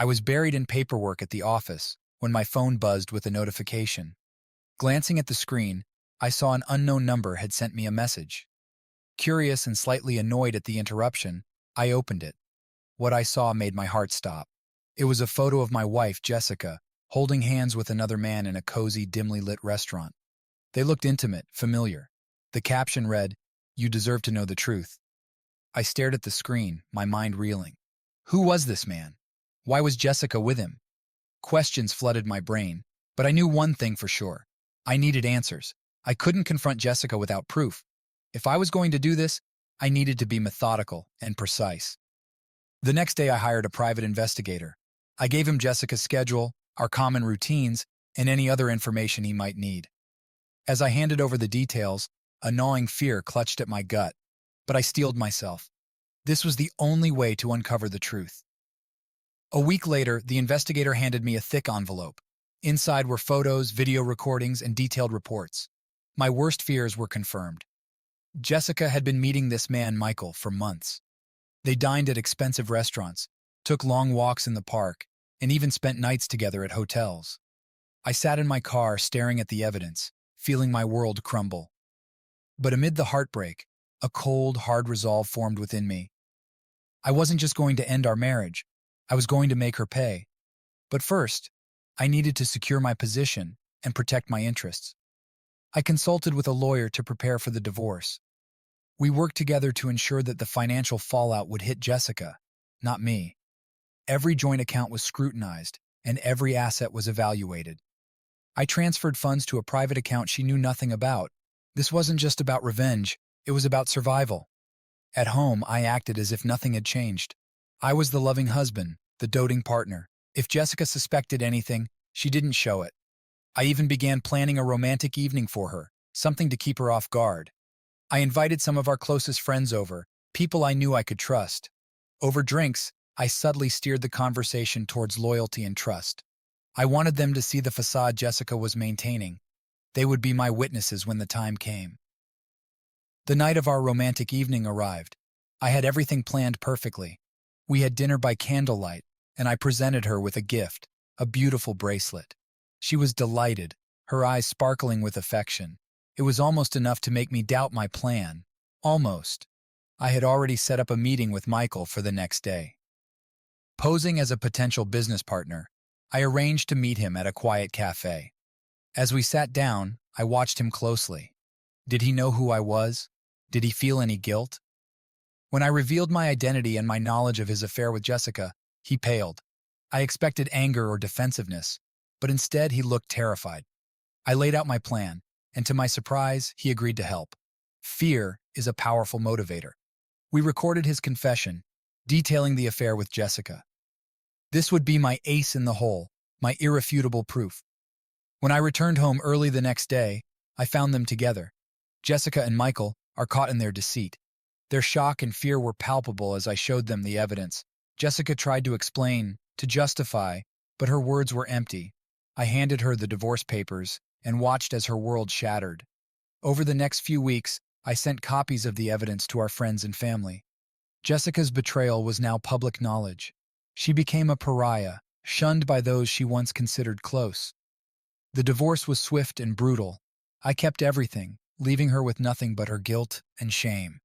I was buried in paperwork at the office when my phone buzzed with a notification. Glancing at the screen, I saw an unknown number had sent me a message. Curious and slightly annoyed at the interruption, I opened it. What I saw made my heart stop. It was a photo of my wife, Jessica, holding hands with another man in a cozy, dimly lit restaurant. They looked intimate, familiar. The caption read, "You deserve to know the truth." I stared at the screen, my mind reeling. Who was this man? Why was Jessica with him? Questions flooded my brain, but I knew one thing for sure. I needed answers. I couldn't confront Jessica without proof. If I was going to do this, I needed to be methodical and precise. The next day I hired a private investigator. I gave him Jessica's schedule, our common routines, and any other information he might need. As I handed over the details, a gnawing fear clutched at my gut, but I steeled myself. This was the only way to uncover the truth. A week later, the investigator handed me a thick envelope. Inside were photos, video recordings, and detailed reports. My worst fears were confirmed. Jessica had been meeting this man, Michael, for months. They dined at expensive restaurants, took long walks in the park, and even spent nights together at hotels. I sat in my car staring at the evidence, feeling my world crumble. But amid the heartbreak, a cold, hard resolve formed within me. I wasn't just going to end our marriage. I was going to make her pay. But first, I needed to secure my position and protect my interests. I consulted with a lawyer to prepare for the divorce. We worked together to ensure that the financial fallout would hit Jessica, not me. Every joint account was scrutinized, and every asset was evaluated. I transferred funds to a private account she knew nothing about. This wasn't just about revenge, it was about survival. At home, I acted as if nothing had changed. I was the loving husband, the doting partner. If Jessica suspected anything, she didn't show it. I even began planning a romantic evening for her, something to keep her off guard. I invited some of our closest friends over, people I knew I could trust. Over drinks, I subtly steered the conversation towards loyalty and trust. I wanted them to see the facade Jessica was maintaining. They would be my witnesses when the time came. The night of our romantic evening arrived. I had everything planned perfectly. We had dinner by candlelight, and I presented her with a gift, a beautiful bracelet. She was delighted, her eyes sparkling with affection. It was almost enough to make me doubt my plan. Almost. I had already set up a meeting with Michael for the next day. Posing as a potential business partner, I arranged to meet him at a quiet cafe. As we sat down, I watched him closely. Did he know who I was? Did he feel any guilt? When I revealed my identity and my knowledge of his affair with Jessica, he paled. I expected anger or defensiveness, but instead he looked terrified. I laid out my plan, and to my surprise, he agreed to help. Fear is a powerful motivator. We recorded his confession, detailing the affair with Jessica. This would be my ace in the hole, my irrefutable proof. When I returned home early the next day, I found them together. Jessica and Michael are caught in their deceit. Their shock and fear were palpable as I showed them the evidence. Jessica tried to explain, to justify, but her words were empty. I handed her the divorce papers and watched as her world shattered. Over the next few weeks, I sent copies of the evidence to our friends and family. Jessica's betrayal was now public knowledge. She became a pariah, shunned by those she once considered close. The divorce was swift and brutal. I kept everything, leaving her with nothing but her guilt and shame.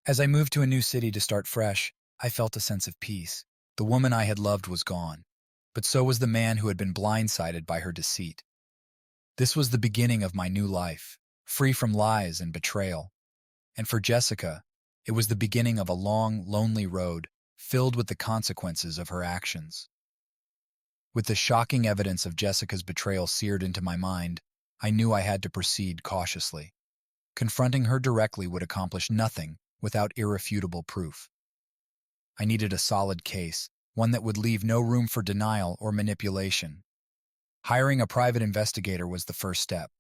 As I moved to a new city to start fresh, I felt a sense of peace. The woman I had loved was gone, but so was the man who had been blindsided by her deceit. This was the beginning of my new life, free from lies and betrayal. And for Jessica, it was the beginning of a long, lonely road filled with the consequences of her actions. With the shocking evidence of Jessica's betrayal seared into my mind, I knew I had to proceed cautiously. Confronting her directly would accomplish nothing without irrefutable proof. I needed a solid case, one that would leave no room for denial or manipulation. Hiring a private investigator was the first step.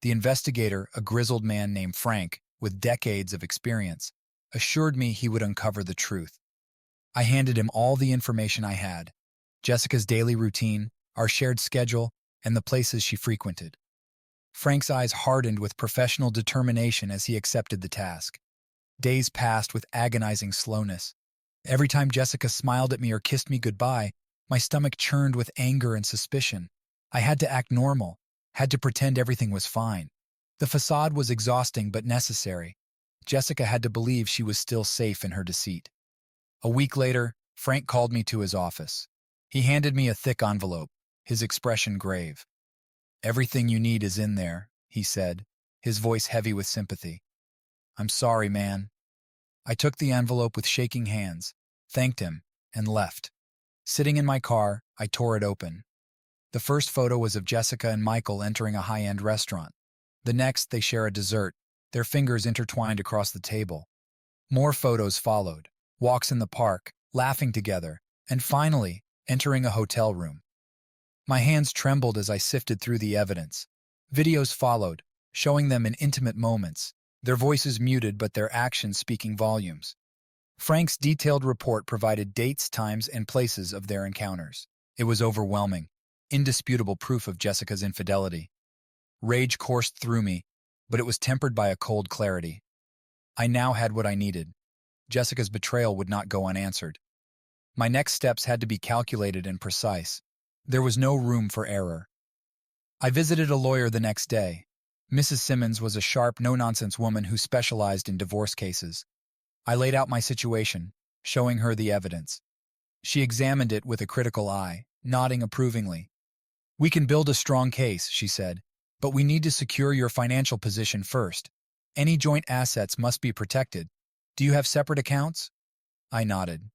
The investigator, a grizzled man named Frank, with decades of experience, assured me he would uncover the truth. I handed him all the information I had: Jessica's daily routine, our shared schedule, and the places she frequented. Frank's eyes hardened with professional determination as he accepted the task. Days passed with agonizing slowness. Every time Jessica smiled at me or kissed me goodbye, My stomach churned with anger and suspicion. I had to act normal, had to pretend everything was fine. The facade was exhausting but necessary. Jessica had to believe she was still safe in her deceit. A week later, Frank called me to his office. He handed me a thick envelope, his expression grave. "Everything you need is in there," he said, his voice heavy with sympathy. "I'm sorry, man." I took the envelope with shaking hands, thanked him, and left. Sitting in my car, I tore it open. The first photo was of Jessica and Michael entering a high-end restaurant. The next, they share a dessert, their fingers intertwined across the table. More photos followed, walks in the park, laughing together, and finally, entering a hotel room. My hands trembled as I sifted through the evidence. Videos followed, showing them in intimate moments, their voices muted but their actions speaking volumes. Frank's detailed report provided dates, times, and places of their encounters. It was overwhelming, indisputable proof of Jessica's infidelity. Rage coursed through me, but it was tempered by a cold clarity. I now had what I needed. Jessica's betrayal would not go unanswered. My next steps had to be calculated and precise. There was no room for error. I visited a lawyer the next day. Mrs. Simmons was a sharp, no-nonsense woman who specialized in divorce cases. I laid out my situation, showing her the evidence. She examined it with a critical eye, nodding approvingly. "We can build a strong case," she said, "but we need to secure your financial position first. Any joint assets must be protected. Do you have separate accounts?" I nodded.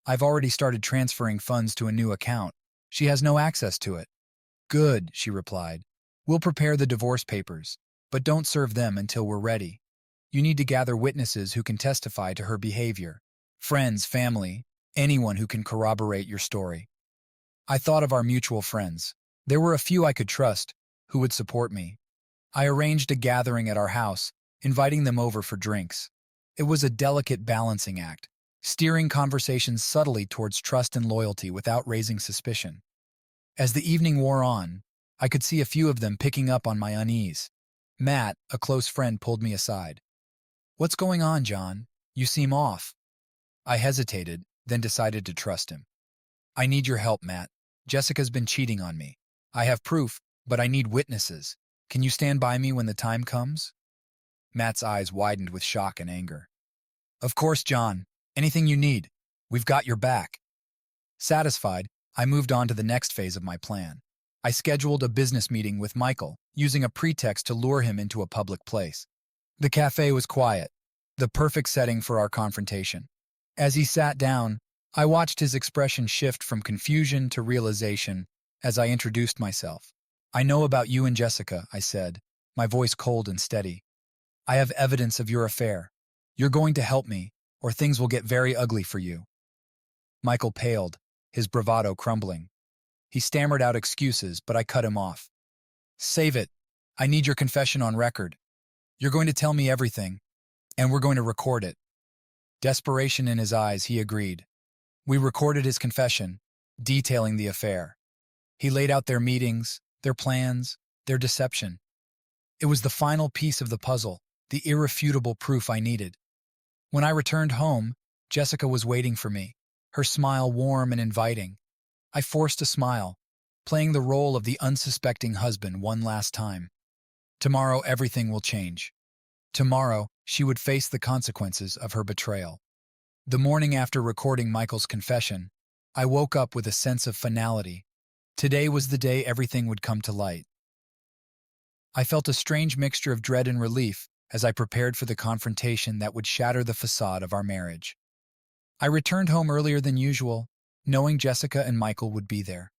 "I've already started transferring funds to a new account. She has no access to it." "Good," she replied. "We'll prepare the divorce papers, but don't serve them until we're ready. You need to gather witnesses who can testify to her behavior. Friends, family, anyone who can corroborate your story." I thought of our mutual friends. There were a few I could trust, who would support me. I arranged a gathering at our house, inviting them over for drinks. It was a delicate balancing act, steering conversations subtly towards trust and loyalty without raising suspicion. As the evening wore on, I could see a few of them picking up on my unease. Matt, a close friend, pulled me aside. "What's going on, John? You seem off." I hesitated, then decided to trust him. "I need your help, Matt. Jessica's been cheating on me. I have proof, but I need witnesses. Can you stand by me when the time comes?" Matt's eyes widened with shock and anger. "Of course, John. Anything you need. We've got your back." Satisfied, I moved on to the next phase of my plan. I scheduled a business meeting with Michael, using a pretext to lure him into a public place. The cafe was quiet, the perfect setting for our confrontation. As he sat down, I watched his expression shift from confusion to realization as I introduced myself. "I know about you and Jessica," I said, my voice cold and steady. "I have evidence of your affair. You're going to help me, or things will get very ugly for you." Michael paled, his bravado crumbling. He stammered out excuses, but I cut him off. "Save it. I need your confession on record. You're going to tell me everything, and we're going to record it." Desperation in his eyes, he agreed. We recorded his confession, detailing the affair. He laid out their meetings, their plans, their deception. It was the final piece of the puzzle, the irrefutable proof I needed. When I returned home, Jessica was waiting for me, her smile warm and inviting. I forced a smile, playing the role of the unsuspecting husband one last time. Tomorrow everything will change. Tomorrow she would face the consequences of her betrayal. The morning after recording Michael's confession, I woke up with a sense of finality. Today was the day everything would come to light. I felt a strange mixture of dread and relief as I prepared for the confrontation that would shatter the facade of our marriage. I returned home earlier than usual, knowing Jessica and Michael would be there.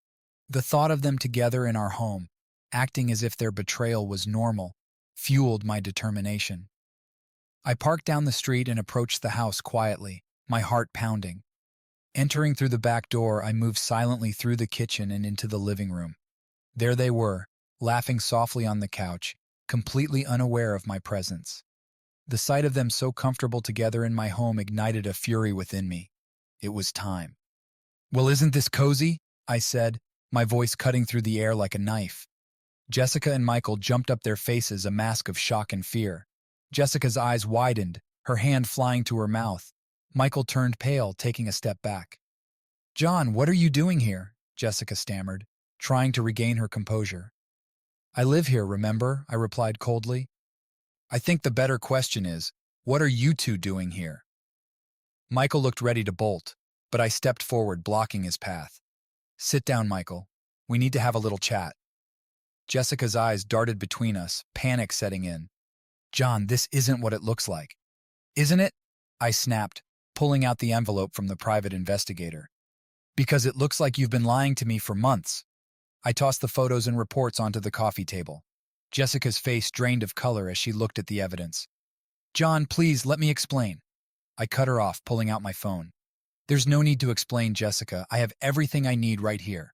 The thought of them together in our home, acting as if their betrayal was normal, fueled my determination. I parked down the street and approached the house quietly, my heart pounding. Entering through the back door, I moved silently through the kitchen and into the living room. There they were, laughing softly on the couch, completely unaware of my presence. The sight of them so comfortable together in my home ignited a fury within me. It was time. "Well, isn't this cozy?" I said, my voice cutting through the air like a knife. Jessica and Michael jumped up, their faces a mask of shock and fear. Jessica's eyes widened, her hand flying to her mouth. Michael turned pale, taking a step back. "John, what are you doing here?" Jessica stammered, trying to regain her composure. I live here, remember? I replied coldly. I think the better question is, what are you two doing here? Michael looked ready to bolt, but I stepped forward, blocking his path. Sit down, Michael. We need to have a little chat. Jessica's eyes darted between us, panic setting in. John, this isn't what it looks like. Isn't it? I snapped, pulling out the envelope from the private investigator. Because it looks like you've been lying to me for months. I tossed the photos and reports onto the coffee table. Jessica's face drained of color as she looked at the evidence. John, please, let me explain. I cut her off, pulling out my phone. There's no need to explain, Jessica. I have everything I need right here.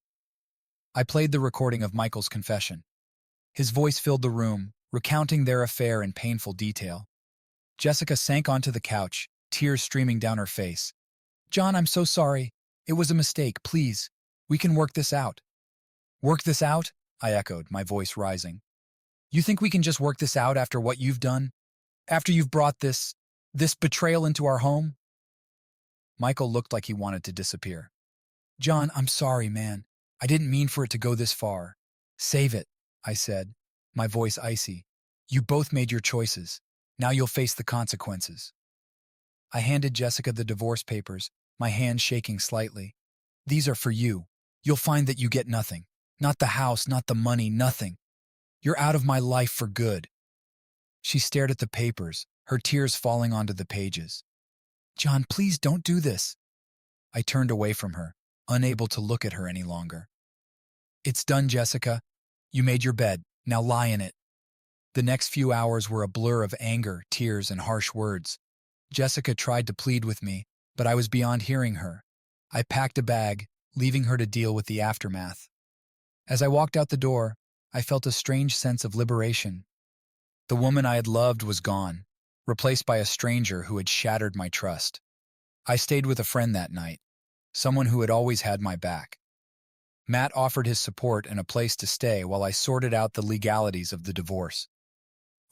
I played the recording of Michael's confession. His voice filled the room, recounting their affair in painful detail. Jessica sank onto the couch, tears streaming down her face. John, I'm so sorry. It was a mistake, please. We can work this out. Work this out? I echoed, my voice rising. You think we can just work this out after what you've done? After you've brought this betrayal into our home? Michael looked like he wanted to disappear. John, I'm sorry, man. I didn't mean for it to go this far. Save it, I said, my voice icy. You both made your choices. Now you'll face the consequences. I handed Jessica the divorce papers, my hand shaking slightly. These are for you. You'll find that you get nothing. Not the house, not the money, nothing. You're out of my life for good. She stared at the papers, her tears falling onto the pages. John, please don't do this. I turned away from her, unable to look at her any longer. It's done, Jessica. You made your bed. Now lie in it. The next few hours were a blur of anger, tears, and harsh words. Jessica tried to plead with me, but I was beyond hearing her. I packed a bag, leaving her to deal with the aftermath. As I walked out the door, I felt a strange sense of liberation. The woman I had loved was gone, replaced by a stranger who had shattered my trust. I stayed with a friend that night, someone who had always had my back. Matt offered his support and a place to stay while I sorted out the legalities of the divorce.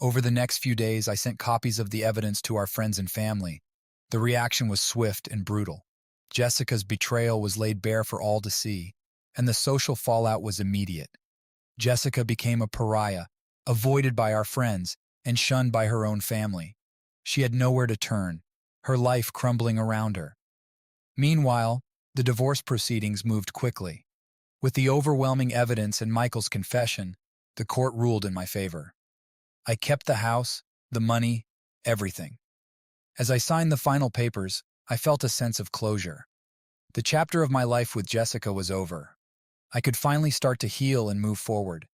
Over the next few days, I sent copies of the evidence to our friends and family. The reaction was swift and brutal. Jessica's betrayal was laid bare for all to see, and the social fallout was immediate. Jessica became a pariah, avoided by our friends and shunned by her own family. She had nowhere to turn, her life crumbling around her. Meanwhile, the divorce proceedings moved quickly. With the overwhelming evidence and Michael's confession, the court ruled in my favor. I kept the house, the money, everything. As I signed the final papers, I felt a sense of closure. The chapter of my life with Jessica was over. I could finally start to heal and move forward.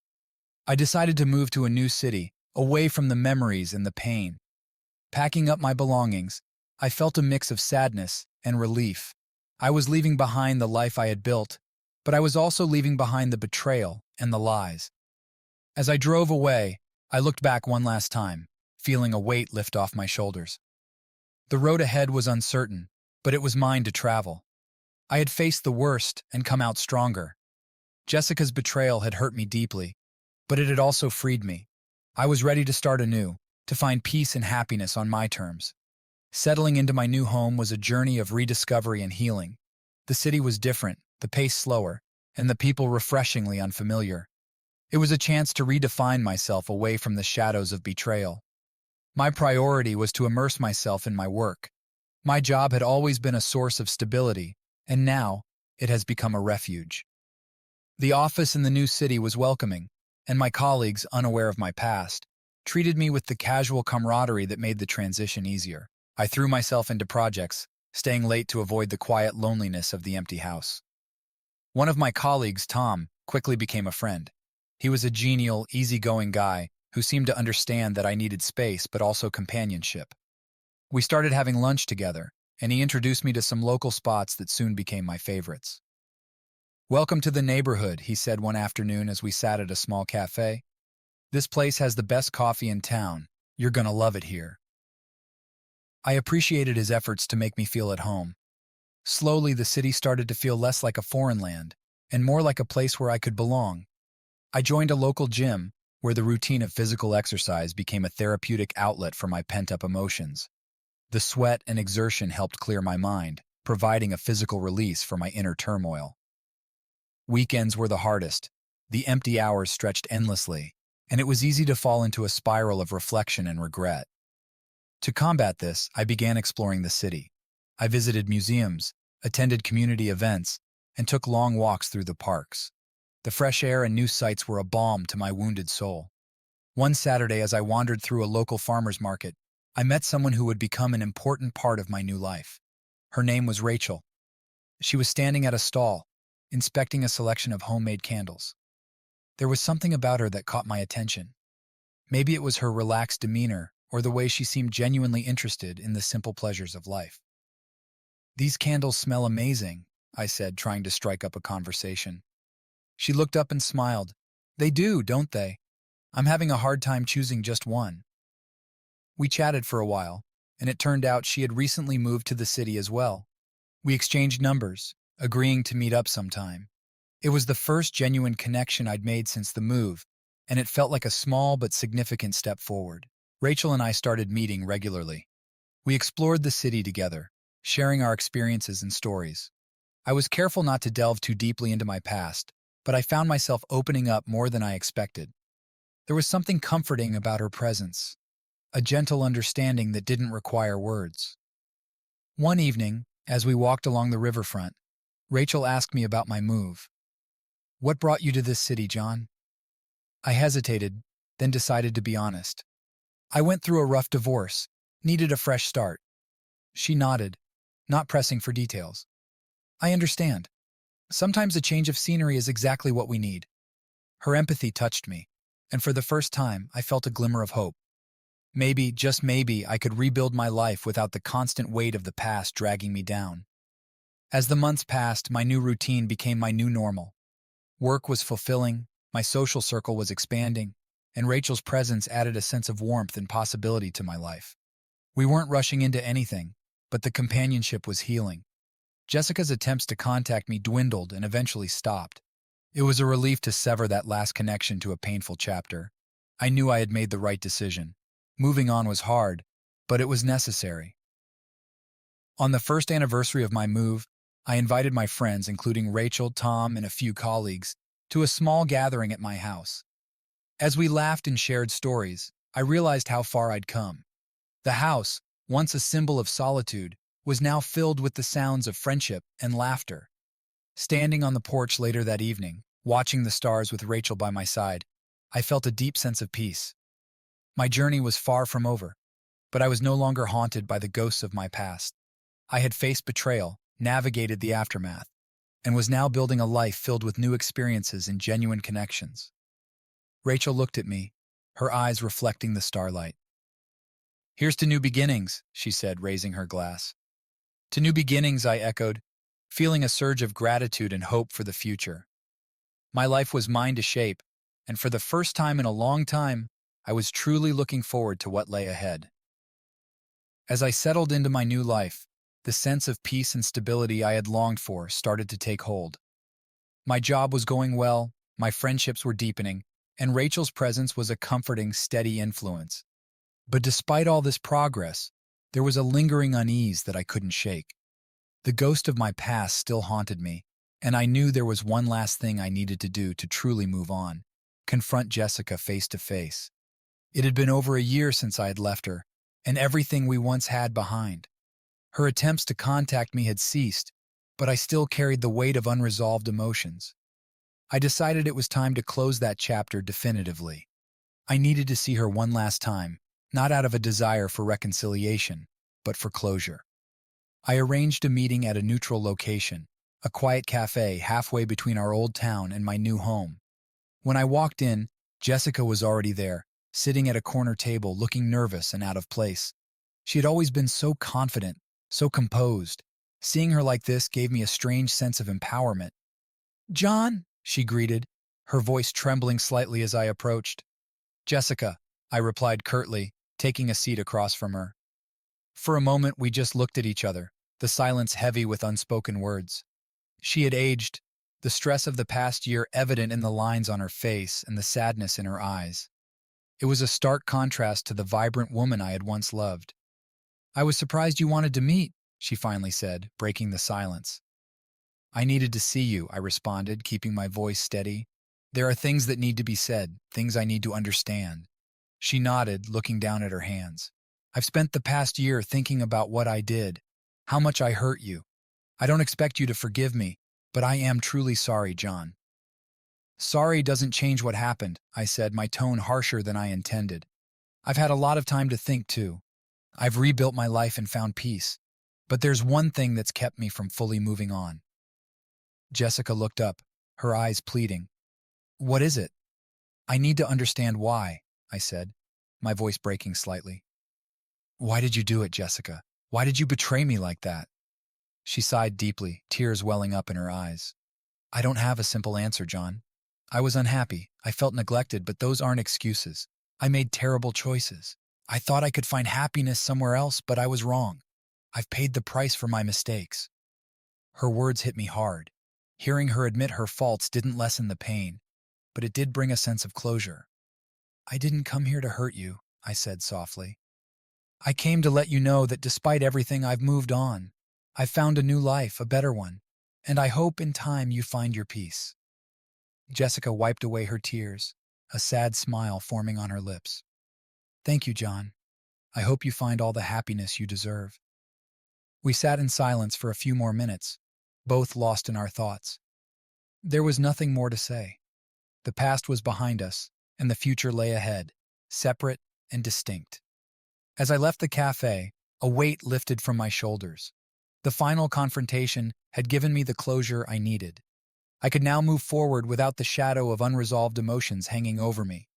I decided to move to a new city, away from the memories and the pain. Packing up my belongings, I felt a mix of sadness and relief. I was leaving behind the life I had built, but I was also leaving behind the betrayal and the lies. As I drove away, I looked back one last time, feeling a weight lift off my shoulders. The road ahead was uncertain, but it was mine to travel. I had faced the worst and come out stronger. Jessica's betrayal had hurt me deeply, but it had also freed me. I was ready to start anew, to find peace and happiness on my terms. Settling into my new home was a journey of rediscovery and healing. The city was different, the pace slower, and the people refreshingly unfamiliar. It was a chance to redefine myself away from the shadows of betrayal. My priority was to immerse myself in my work. My job had always been a source of stability, and now it has become a refuge. The office in the new city was welcoming, and my colleagues, unaware of my past, treated me with the casual camaraderie that made the transition easier. I threw myself into projects, staying late to avoid the quiet loneliness of the empty house. One of my colleagues, Tom, quickly became a friend. He was a genial, easygoing guy who seemed to understand that I needed space but also companionship. We started having lunch together, and he introduced me to some local spots that soon became my favorites. Welcome to the neighborhood, he said one afternoon as we sat at a small cafe. This place has the best coffee in town. You're gonna love it here. I appreciated his efforts to make me feel at home. Slowly, the city started to feel less like a foreign land and more like a place where I could belong. I joined a local gym where the routine of physical exercise became a therapeutic outlet for my pent-up emotions. The sweat and exertion helped clear my mind, providing a physical release for my inner turmoil. Weekends were the hardest. The empty hours stretched endlessly, and it was easy to fall into a spiral of reflection and regret. To combat this, I began exploring the city. I visited museums, attended community events, and took long walks through the parks. The fresh air and new sights were a balm to my wounded soul. One Saturday, as I wandered through a local farmer's market, I met someone who would become an important part of my new life. Her name was Rachel. She was standing at a stall, inspecting a selection of homemade candles. There was something about her that caught my attention. Maybe it was her relaxed demeanor or the way she seemed genuinely interested in the simple pleasures of life. "These candles smell amazing," I said, trying to strike up a conversation. She looked up and smiled. "They do, don't they? I'm having a hard time choosing just one." We chatted for a while, and it turned out she had recently moved to the city as well. We exchanged numbers, agreeing to meet up sometime. It was the first genuine connection I'd made since the move, and it felt like a small but significant step forward. Rachel and I started meeting regularly. We explored the city together, sharing our experiences and stories. I was careful not to delve too deeply into my past, but I found myself opening up more than I expected. There was something comforting about her presence, a gentle understanding that didn't require words. One evening, as we walked along the riverfront, Rachel asked me about my move. "What brought you to this city, John?" I hesitated, then decided to be honest. "I went through a rough divorce, needed a fresh start." She nodded, not pressing for details. "I understand. Sometimes a change of scenery is exactly what we need." Her empathy touched me, and for the first time, I felt a glimmer of hope. Maybe, just maybe, I could rebuild my life without the constant weight of the past dragging me down. As the months passed, my new routine became my new normal. Work was fulfilling, my social circle was expanding, and Rachel's presence added a sense of warmth and possibility to my life. We weren't rushing into anything, but the companionship was healing. Jessica's attempts to contact me dwindled and eventually stopped. It was a relief to sever that last connection to a painful chapter. I knew I had made the right decision. Moving on was hard, but it was necessary. On the first anniversary of my move, I invited my friends, including Rachel, Tom, and a few colleagues, to a small gathering at my house. As we laughed and shared stories, I realized how far I'd come. The house, once a symbol of solitude, was now filled with the sounds of friendship and laughter. Standing on the porch later that evening, watching the stars with Rachel by my side, I felt a deep sense of peace. My journey was far from over, but I was no longer haunted by the ghosts of my past. I had faced betrayal, navigated the aftermath, and was now building a life filled with new experiences and genuine connections. Rachel looked at me, her eyes reflecting the starlight. "Here's to new beginnings," she said, raising her glass. "To new beginnings," I echoed, feeling a surge of gratitude and hope for the future. My life was mine to shape, and for the first time in a long time, I was truly looking forward to what lay ahead. As I settled into my new life, the sense of peace and stability I had longed for started to take hold. My job was going well, my friendships were deepening, and Rachel's presence was a comforting, steady influence. But despite all this progress, there was a lingering unease that I couldn't shake. The ghost of my past still haunted me, and I knew there was one last thing I needed to do to truly move on: confront Jessica face to face. It had been over a year since I had left her, and everything we once had behind. Her attempts to contact me had ceased, but I still carried the weight of unresolved emotions. I decided it was time to close that chapter definitively. I needed to see her one last time, not out of a desire for reconciliation, but for closure. I arranged a meeting at a neutral location, a quiet cafe halfway between our old town and my new home. When I walked in, Jessica was already there, sitting at a corner table looking nervous and out of place. She had always been so confident, so composed. Seeing her like this gave me a strange sense of empowerment. "John," she greeted, her voice trembling slightly as I approached. "Jessica," I replied curtly, taking a seat across from her. For a moment we just looked at each other, the silence heavy with unspoken words. She had aged, the stress of the past year evident in the lines on her face and the sadness in her eyes. It was a stark contrast to the vibrant woman I had once loved. "I was surprised you wanted to meet," she finally said, breaking the silence. I needed to see you, I responded, keeping my voice steady. There are things that need to be said, things I need to understand. She nodded, looking down at her hands. I've spent the past year thinking about what I did, how much I hurt you. I don't expect you to forgive me, but I am truly sorry, John. Sorry doesn't change what happened, I said, my tone harsher than I intended. I've had a lot of time to think, too. I've rebuilt my life and found peace. But there's one thing that's kept me from fully moving on. Jessica looked up, her eyes pleading. What is it? I need to understand why, I said, my voice breaking slightly. Why did you do it, Jessica? Why did you betray me like that? She sighed deeply, tears welling up in her eyes. I don't have a simple answer, John. I was unhappy, I felt neglected, but those aren't excuses. I made terrible choices. I thought I could find happiness somewhere else, but I was wrong. I've paid the price for my mistakes. Her words hit me hard. Hearing her admit her faults didn't lessen the pain, but it did bring a sense of closure. I didn't come here to hurt you, I said softly. I came to let you know that despite everything, I've moved on. I've found a new life, a better one, and I hope in time you find your peace. Jessica wiped away her tears, a sad smile forming on her lips. Thank you, John. I hope you find all the happiness you deserve. We sat in silence for a few more minutes, both lost in our thoughts. There was nothing more to say. The past was behind us, and the future lay ahead, separate and distinct. As I left the cafe, a weight lifted from my shoulders. The final confrontation had given me the closure I needed. I could now move forward without the shadow of unresolved emotions hanging over me.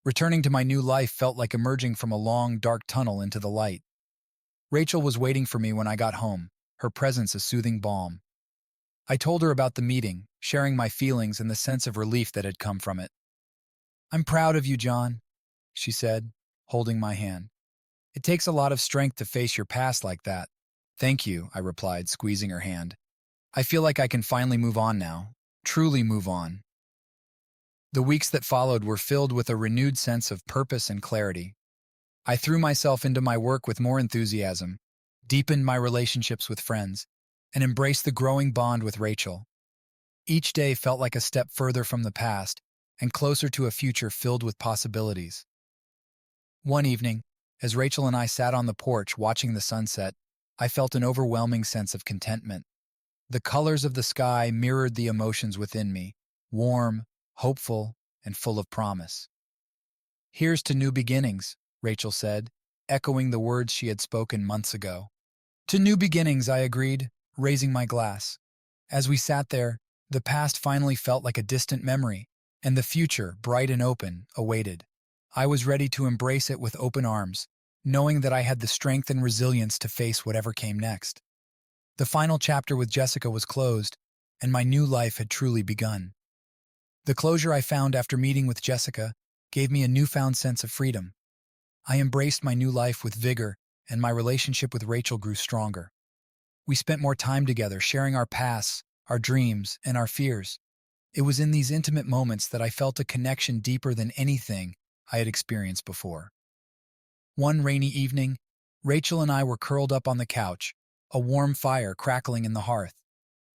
Returning to my new life felt like emerging from a long, dark tunnel into the light. Rachel was waiting for me when I got home, her presence a soothing balm. I told her about the meeting, sharing my feelings and the sense of relief that had come from it. I'm proud of you, John, she said, holding my hand. It takes a lot of strength to face your past like that. Thank you, I replied, squeezing her hand. I feel like I can finally move on now, truly move on. The weeks that followed were filled with a renewed sense of purpose and clarity. I threw myself into my work with more enthusiasm, deepened my relationships with friends, and embraced the growing bond with Rachel. Each day felt like a step further from the past and closer to a future filled with possibilities. One evening, as Rachel and I sat on the porch watching the sunset, I felt an overwhelming sense of contentment. The colors of the sky mirrored the emotions within me, warm, hopeful, and full of promise. Here's to new beginnings, Rachel said, echoing the words she had spoken months ago. To new beginnings, I agreed, raising my glass. As we sat there, the past finally felt like a distant memory, and the future, bright and open, awaited. I was ready to embrace it with open arms, knowing that I had the strength and resilience to face whatever came next. The final chapter with Jessica was closed, and my new life had truly begun. The closure I found after meeting with Jessica gave me a newfound sense of freedom. I embraced my new life with vigor, and my relationship with Rachel grew stronger. We spent more time together, sharing our pasts, our dreams, and our fears. It was in these intimate moments that I felt a connection deeper than anything I had experienced before. One rainy evening, Rachel and I were curled up on the couch, a warm fire crackling in the hearth.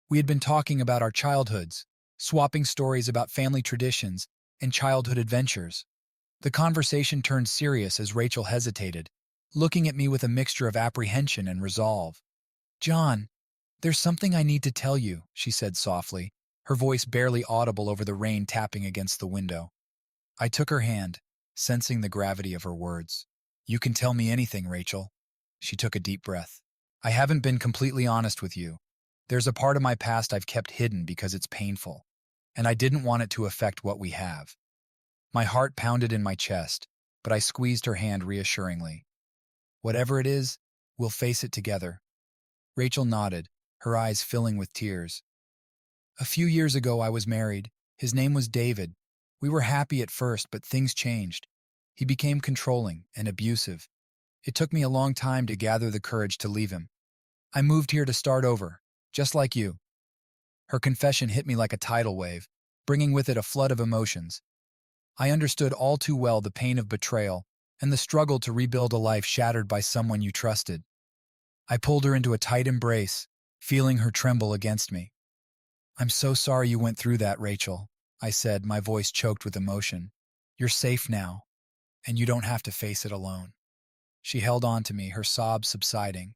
We had been talking about our childhoods, swapping stories about family traditions and childhood adventures. The conversation turned serious as Rachel hesitated, looking at me with a mixture of apprehension and resolve. John, there's something I need to tell you, she said softly, her voice barely audible over the rain tapping against the window. I took her hand, sensing the gravity of her words. You can tell me anything, Rachel. She took a deep breath. I haven't been completely honest with you. There's a part of my past I've kept hidden because it's painful, and I didn't want it to affect what we have. My heart pounded in my chest, but I squeezed her hand reassuringly. Whatever it is, we'll face it together. Rachel nodded, her eyes filling with tears. A few years ago I was married. His name was David. We were happy at first, but things changed. He became controlling and abusive. It took me a long time to gather the courage to leave him. I moved here to start over, just like you. Her confession hit me like a tidal wave, bringing with it a flood of emotions. I understood all too well the pain of betrayal and the struggle to rebuild a life shattered by someone you trusted. I pulled her into a tight embrace, feeling her tremble against me. I'm so sorry you went through that, Rachel, I said, my voice choked with emotion. You're safe now, and you don't have to face it alone. She held on to me, her sobs subsiding.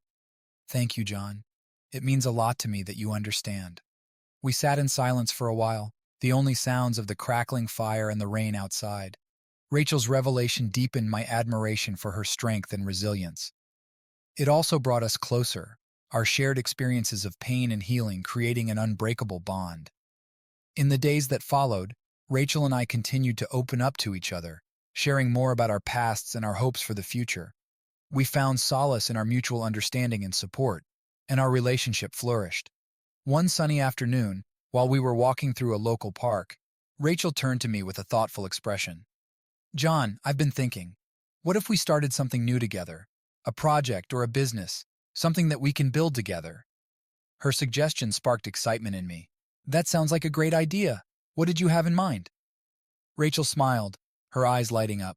Thank you, John. It means a lot to me that you understand. We sat in silence for a while, the only sounds of the crackling fire and the rain outside. Rachel's revelation deepened my admiration for her strength and resilience. It also brought us closer, our shared experiences of pain and healing creating an unbreakable bond. In the days that followed, Rachel and I continued to open up to each other, sharing more about our pasts and our hopes for the future. We found solace in our mutual understanding and support, and our relationship flourished. One sunny afternoon, while we were walking through a local park, Rachel turned to me with a thoughtful expression. John, I've been thinking, what if we started something new together? A project or a business, something that we can build together? Her suggestion sparked excitement in me. That sounds like a great idea. What did you have in mind? Rachel smiled, her eyes lighting up.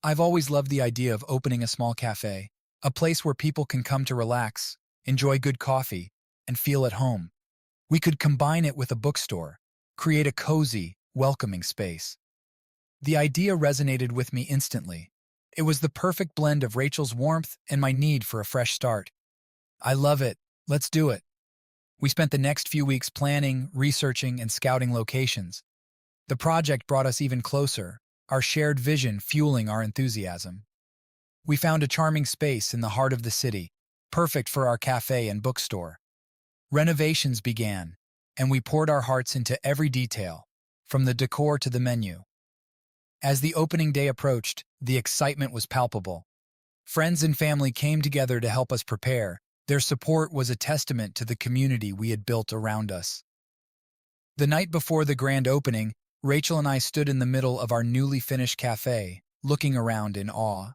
I've always loved the idea of opening a small cafe, a place where people can come to relax, enjoy good coffee, and feel at home. We could combine it with a bookstore, create a cozy, welcoming space. The idea resonated with me instantly. It was the perfect blend of Rachel's warmth and my need for a fresh start. I love it. Let's do it. We spent the next few weeks planning, researching, and scouting locations. The project brought us even closer, our shared vision fueling our enthusiasm. We found a charming space in the heart of the city, perfect for our cafe and bookstore. Renovations began, and we poured our hearts into every detail, from the decor to the menu. As the opening day approached, the excitement was palpable. Friends and family came together to help us prepare. Their support was a testament to the community we had built around us. The night before the grand opening, Rachel and I stood in the middle of our newly finished cafe, looking around in awe.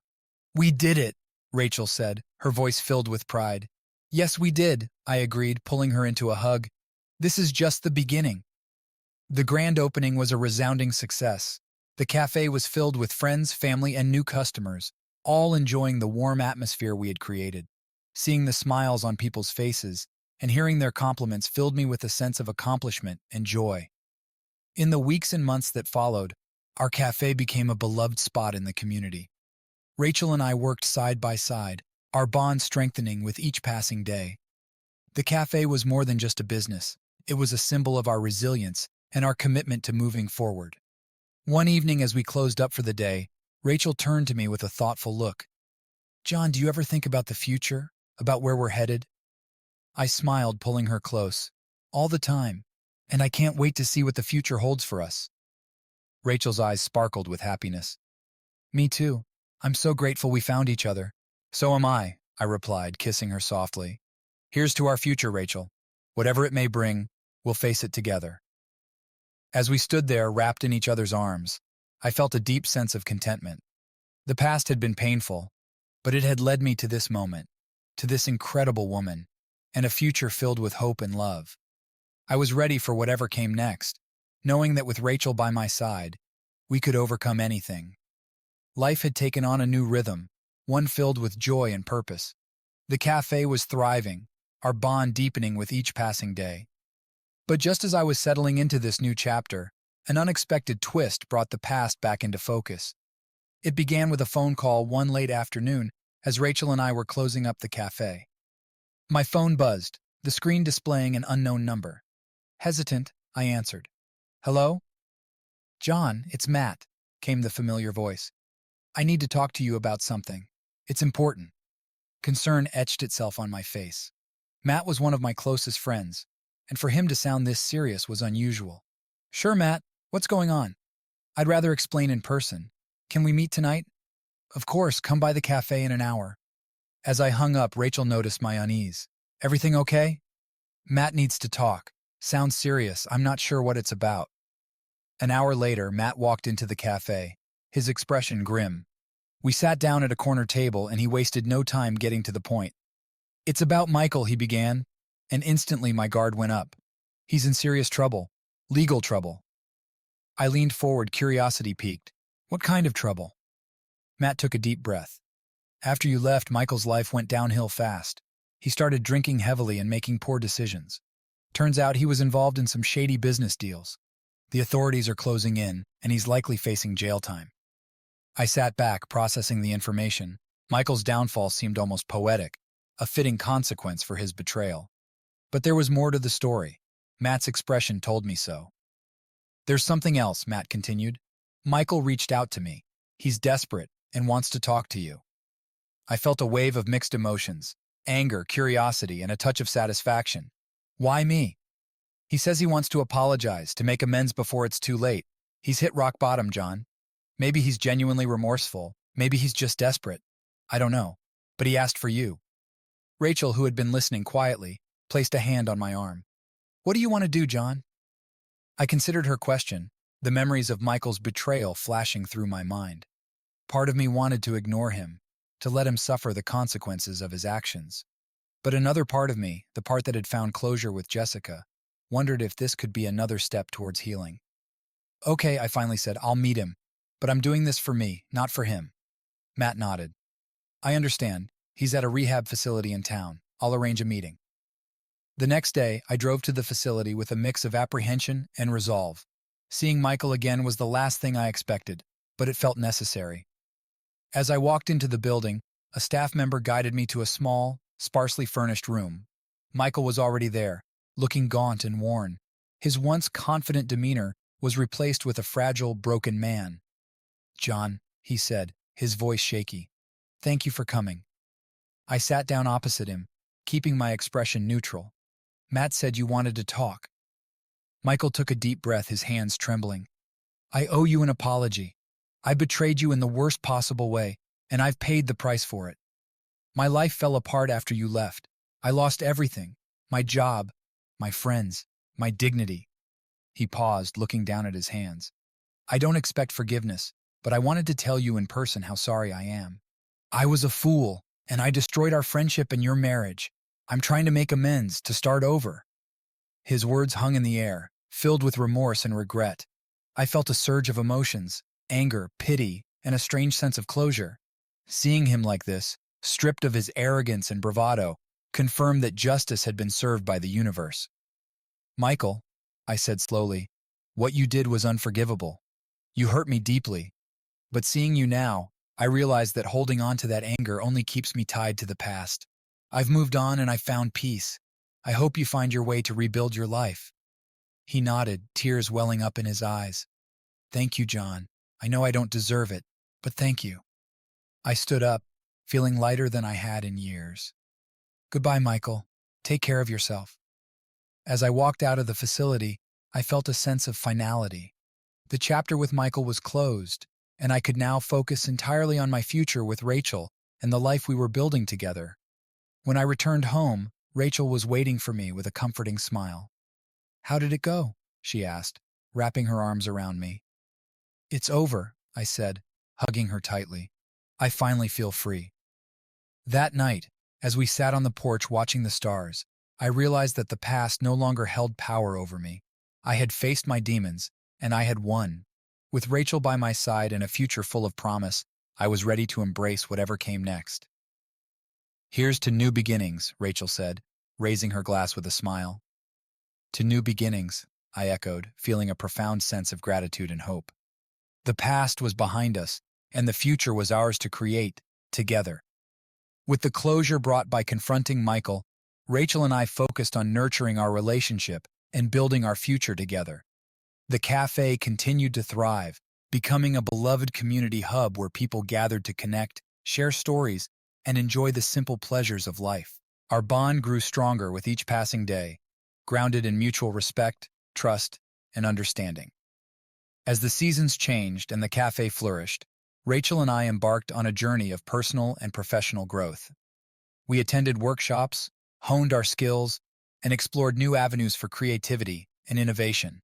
We did it, Rachel said, her voice filled with pride. Yes, we did, I agreed, pulling her into a hug. This is just the beginning. The grand opening was a resounding success. The cafe was filled with friends, family, and new customers, all enjoying the warm atmosphere we had created. Seeing the smiles on people's faces and hearing their compliments filled me with a sense of accomplishment and joy. In the weeks and months that followed, our cafe became a beloved spot in the community. Rachel and I worked side by side, our bond strengthening with each passing day. The cafe was more than just a business. It was a symbol of our resilience and our commitment to moving forward. One evening as we closed up for the day, Rachel turned to me with a thoughtful look. John, do you ever think about the future? About where we're headed? I smiled, pulling her close. All the time, and I can't wait to see what the future holds for us. Rachel's eyes sparkled with happiness. Me too. I'm so grateful we found each other. So am I replied, kissing her softly. Here's to our future, Rachel. Whatever it may bring, we'll face it together. As we stood there, wrapped in each other's arms, I felt a deep sense of contentment. The past had been painful, but it had led me to this moment, to this incredible woman, and a future filled with hope and love. I was ready for whatever came next, knowing that with Rachel by my side, we could overcome anything. Life had taken on a new rhythm, one filled with joy and purpose. The cafe was thriving, our bond deepening with each passing day. But just as I was settling into this new chapter, an unexpected twist brought the past back into focus. It began with a phone call one late afternoon as Rachel and I were closing up the cafe. My phone buzzed, the screen displaying an unknown number. Hesitant, I answered. Hello? John, it's Matt, came the familiar voice. I need to talk to you about something. It's important. Concern etched itself on my face. Matt was one of my closest friends, and for him to sound this serious was unusual. Sure, Matt, what's going on? I'd rather explain in person. Can we meet tonight? Of course, come by the cafe in an hour. As I hung up, Rachel noticed my unease. Everything okay? Matt needs to talk. Sounds serious. I'm not sure what it's about. An hour later, Matt walked into the cafe, his expression grim. We sat down at a corner table and he wasted no time getting to the point. It's about Michael, he began, and instantly my guard went up. He's in serious trouble. Legal trouble. I leaned forward, curiosity piqued. What kind of trouble? Matt took a deep breath. After you left, Michael's life went downhill fast. He started drinking heavily and making poor decisions. Turns out he was involved in some shady business deals. The authorities are closing in, and he's likely facing jail time. I sat back, processing the information. Michael's downfall seemed almost poetic, a fitting consequence for his betrayal. But there was more to the story. Matt's expression told me so. There's something else, Matt continued. Michael reached out to me. He's desperate and wants to talk to you. I felt a wave of mixed emotions, anger, curiosity, and a touch of satisfaction. Why me? He says he wants to apologize, to make amends before it's too late. He's hit rock bottom, John. Maybe he's genuinely remorseful. Maybe he's just desperate. I don't know. But he asked for you. Rachel, who had been listening quietly, placed a hand on my arm. What do you want to do, John? I considered her question, the memories of Michael's betrayal flashing through my mind. Part of me wanted to ignore him, to let him suffer the consequences of his actions. But another part of me, the part that had found closure with Jessica, wondered if this could be another step towards healing. Okay, I finally said, I'll meet him. But I'm doing this for me, not for him. Matt nodded. I understand. He's at a rehab facility in town. I'll arrange a meeting. The next day, I drove to the facility with a mix of apprehension and resolve. Seeing Michael again was the last thing I expected, but it felt necessary. As I walked into the building, a staff member guided me to a small, sparsely furnished room. Michael was already there, looking gaunt and worn. His once confident demeanor was replaced with a fragile, broken man. John, he said, his voice shaky. Thank you for coming. I sat down opposite him, keeping my expression neutral. Matt said you wanted to talk. Michael took a deep breath, his hands trembling. I owe you an apology. I betrayed you in the worst possible way, and I've paid the price for it. My life fell apart after you left. I lost everything. My job, my friends, my dignity. He paused, looking down at his hands. I don't expect forgiveness, but I wanted to tell you in person how sorry I am. I was a fool, and I destroyed our friendship and your marriage. I'm trying to make amends, to start over. His words hung in the air, filled with remorse and regret. I felt a surge of emotions, anger, pity, and a strange sense of closure. Seeing him like this, stripped of his arrogance and bravado, confirmed that justice had been served by the universe. Michael, I said slowly, what you did was unforgivable. You hurt me deeply. But seeing you now, I realize that holding on to that anger only keeps me tied to the past. I've moved on and I found peace. I hope you find your way to rebuild your life. He nodded, tears welling up in his eyes. Thank you, John. I know I don't deserve it, but thank you. I stood up, feeling lighter than I had in years. Goodbye, Michael. Take care of yourself. As I walked out of the facility, I felt a sense of finality. The chapter with Michael was closed, and I could now focus entirely on my future with Rachel and the life we were building together. When I returned home, Rachel was waiting for me with a comforting smile. How did it go? She asked, wrapping her arms around me. It's over, I said, hugging her tightly. I finally feel free. That night, as we sat on the porch watching the stars, I realized that the past no longer held power over me. I had faced my demons, and I had won. With Rachel by my side and a future full of promise, I was ready to embrace whatever came next. Here's to new beginnings, Rachel said, raising her glass with a smile. To new beginnings, I echoed, feeling a profound sense of gratitude and hope. The past was behind us, and the future was ours to create, together. With the closure brought by confronting Michael, Rachel and I focused on nurturing our relationship and building our future together. The cafe continued to thrive, becoming a beloved community hub where people gathered to connect, share stories, and enjoy the simple pleasures of life. Our bond grew stronger with each passing day, grounded in mutual respect, trust, and understanding. As the seasons changed and the cafe flourished, Rachel and I embarked on a journey of personal and professional growth. We attended workshops, honed our skills, and explored new avenues for creativity and innovation.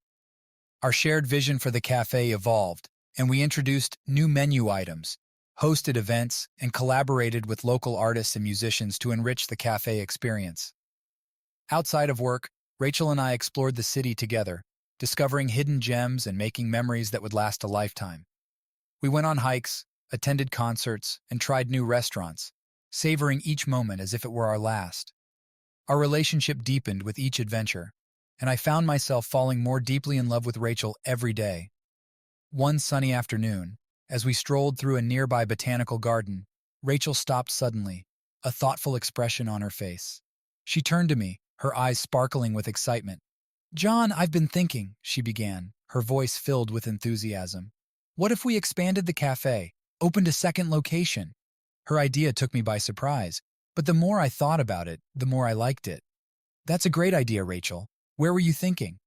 Our shared vision for the cafe evolved, and we introduced new menu items, hosted events, and collaborated with local artists and musicians to enrich the cafe experience. Outside of work, Rachel and I explored the city together, discovering hidden gems and making memories that would last a lifetime. We went on hikes, attended concerts, and tried new restaurants, savoring each moment as if it were our last. Our relationship deepened with each adventure, and I found myself falling more deeply in love with Rachel every day. One sunny afternoon, as we strolled through a nearby botanical garden, Rachel stopped suddenly, a thoughtful expression on her face. She turned to me, her eyes sparkling with excitement. "John, I've been thinking," she began, her voice filled with enthusiasm. "What if we expanded the cafe, opened a second location?" Her idea took me by surprise, but the more I thought about it, the more I liked it. "That's a great idea, Rachel. Where were you thinking?"